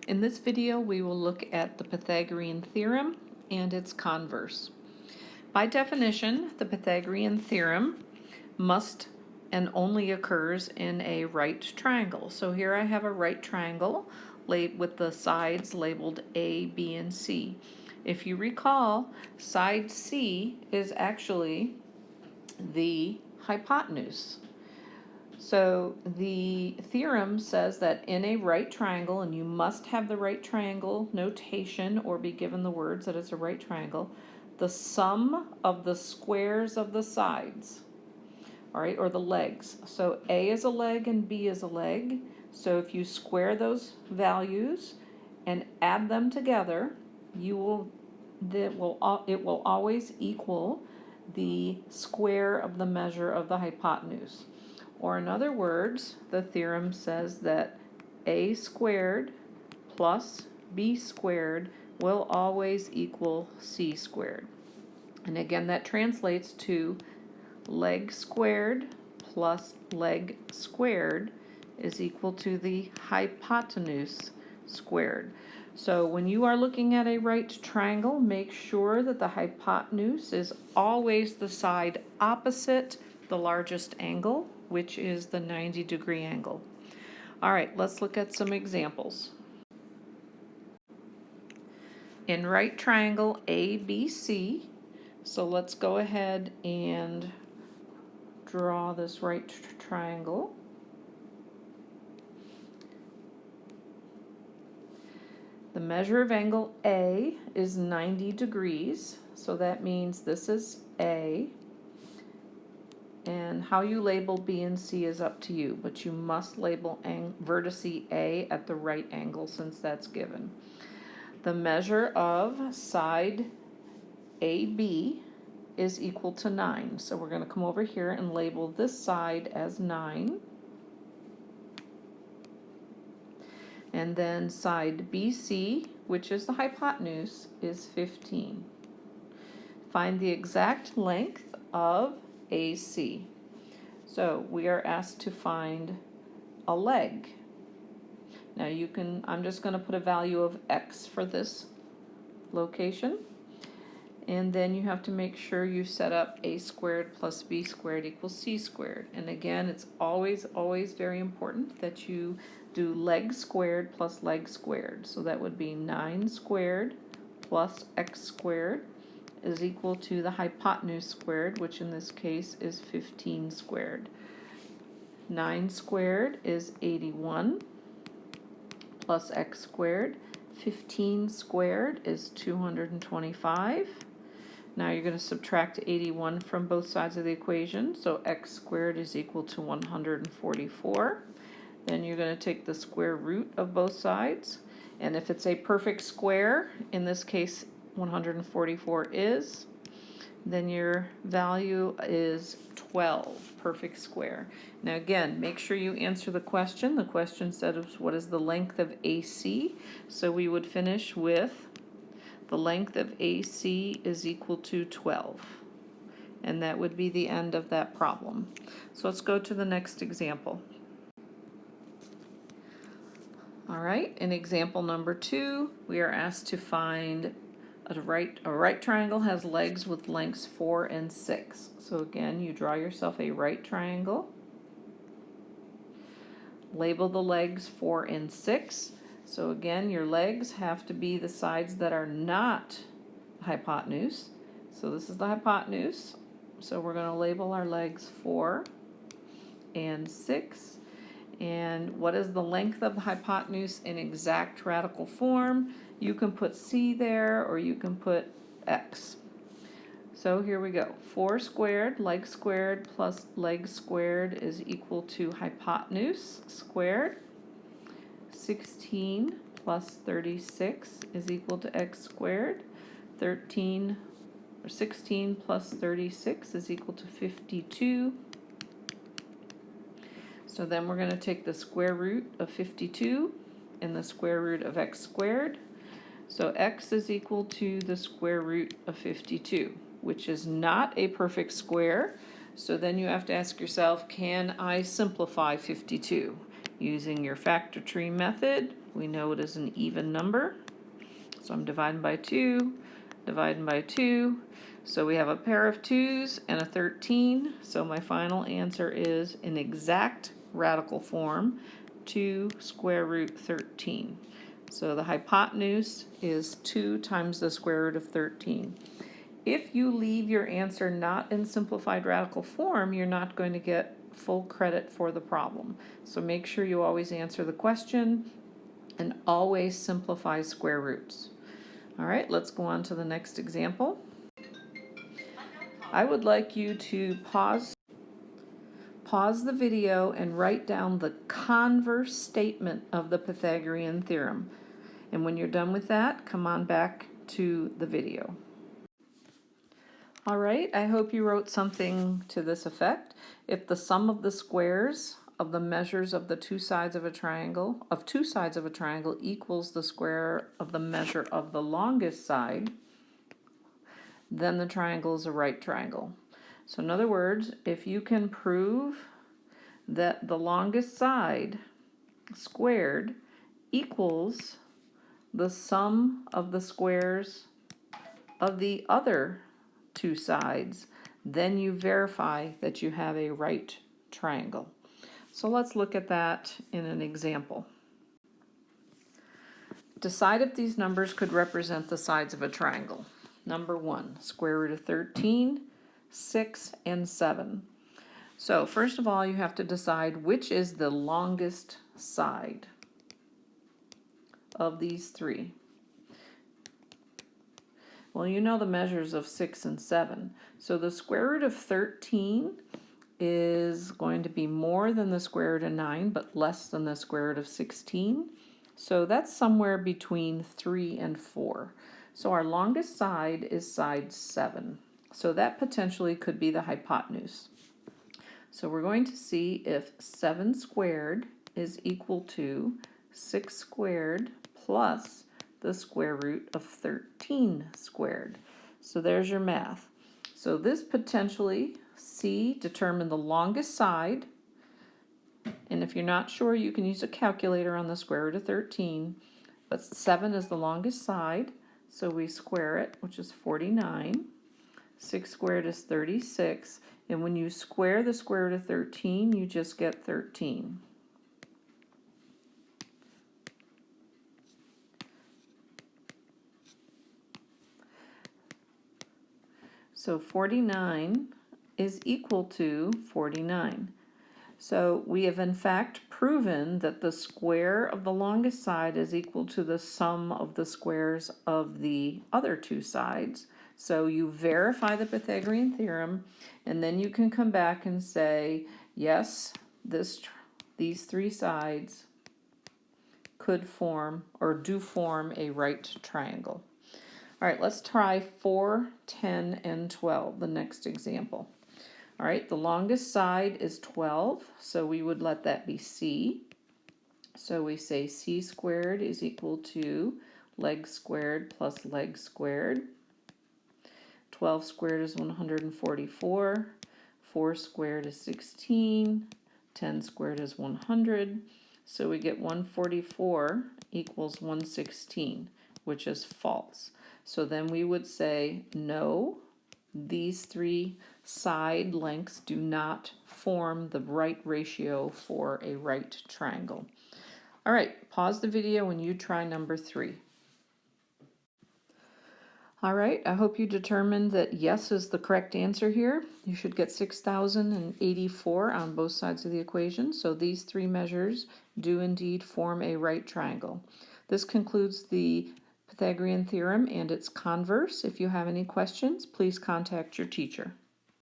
In this video, we will look at the Pythagorean theorem and its converse. By definition, the Pythagorean theorem must and only occurs in a right triangle. So here I have a right triangle with the sides labeled A, B, and C. If you recall, side C is actually the hypotenuse. So the theorem says that in a right triangle, and you must have the right triangle notation or be given the words that it's a right triangle, the sum of the squares of the sides, all right, or the legs. So A is a leg and B is a leg. So if you square those values and add them together, it will always equal the square of the measure of the hypotenuse. Or in other words, the theorem says that a squared plus b squared will always equal c squared. And again, that translates to leg squared plus leg squared is equal to the hypotenuse squared. So when you are looking at a right triangle, make sure that the hypotenuse is always the side opposite the largest angle, which is the 90-degree angle. All right, let's look at some examples. In right triangle ABC, so let's go ahead and draw this right triangle. The measure of angle A is 90 degrees, so that means this is A. And how you label B and C is up to you, but you must label vertice A at the right angle since that's given. The measure of side AB is equal to 9. So we're going to come over here and label this side as 9. And then side BC, which is the hypotenuse, is 15. Find the exact length of AC. So we are asked to find a leg. Now I'm just going to put a value of x for this location. And then you have to make sure you set up a squared plus b squared equals c squared. And again, it's always very important that you do leg squared plus leg squared. So that would be 9 squared plus x squared is equal to the hypotenuse squared, which in this case is 15 squared. 9 squared is 81 plus x squared. 15 squared is 225. Now you're going to subtract 81 from both sides of the equation, so x squared is equal to 144. Then you're going to take the square root of both sides, and if it's a perfect square, in this case 144 is, then your value is 12, perfect square. Now again, make sure you answer the question. The question said what is the length of AC? So we would finish with the length of AC is equal to 12. And that would be the end of that problem. So let's go to the next example. All right, in example number 2, we are asked to find a right triangle has legs with lengths 4 and 6. So again, you draw yourself a right triangle. Label the legs 4 and 6. So again, your legs have to be the sides that are not hypotenuse. So this is the hypotenuse. So we're going to label our legs 4 and 6. And what is the length of the hypotenuse in exact radical form? You can put c there, or you can put x. So here we go. 4 squared, leg squared, plus leg squared is equal to hypotenuse squared. 16 plus 36 is equal to x squared. 16 plus 36 is equal to 52. So then we're going to take the square root of 52 and the square root of x squared. So x is equal to the square root of 52, which is not a perfect square. So then you have to ask yourself, can I simplify 52? Using your factor tree method, we know it is an even number. So I'm dividing by 2, dividing by 2. So we have a pair of 2's and a 13. So my final answer is in exact radical form, 2 square root 13. So the hypotenuse is 2 times the square root of 13. If you leave your answer not in simplified radical form, you're not going to get full credit for the problem. So make sure you always answer the question and always simplify square roots. All right, let's go on to the next example. I would like you to pause the video and write down the converse statement of the Pythagorean theorem. And when you're done with that, come on back to the video. All right, I hope you wrote something to this effect. If the sum of the squares of the measures of the two sides of a triangle, equals the square of the measure of the longest side, then the triangle is a right triangle. So in other words, if you can prove that the longest side squared equals the sum of the squares of the other two sides, then you verify that you have a right triangle. So let's look at that in an example. Decide if these numbers could represent the sides of a triangle. Number 1, square root of 13, 6, and 7. So first of all, you have to decide which is the longest side of these three. Well, you know the measures of 6 and 7. So the square root of 13 is going to be more than the square root of 9, but less than the square root of 16. So that's somewhere between 3 and 4. So our longest side is side 7. So that potentially could be the hypotenuse. So we're going to see if 7 squared is equal to 6 squared plus the square root of 13 squared. So there's your math. So this potentially, C, determine the longest side. And if you're not sure, you can use a calculator on the square root of 13. But 7 is the longest side, so we square it, which is 49. 6 squared is 36. And when you square the square root of 13, you just get 13. So 49 is equal to 49. So we have in fact proven that the square of the longest side is equal to the sum of the squares of the other two sides. So you verify the Pythagorean theorem, and then you can come back and say, yes, these three sides could form or do form a right triangle. All right, let's try 4, 10, and 12, the next example. All right, the longest side is 12, so we would let that be C. So we say C squared is equal to leg squared plus leg squared. 12 squared is 144. 4 squared is 16. 10 squared is 100. So we get 144 equals 116, which is false. So then we would say, no, these three side lengths do not form the right ratio for a right triangle. All right, pause the video when you try number 3. All right, I hope you determined that yes is the correct answer here. You should get 6,084 on both sides of the equation. So these three measures do indeed form a right triangle. This concludes the Pythagorean theorem and its converse. If you have any questions, please contact your teacher.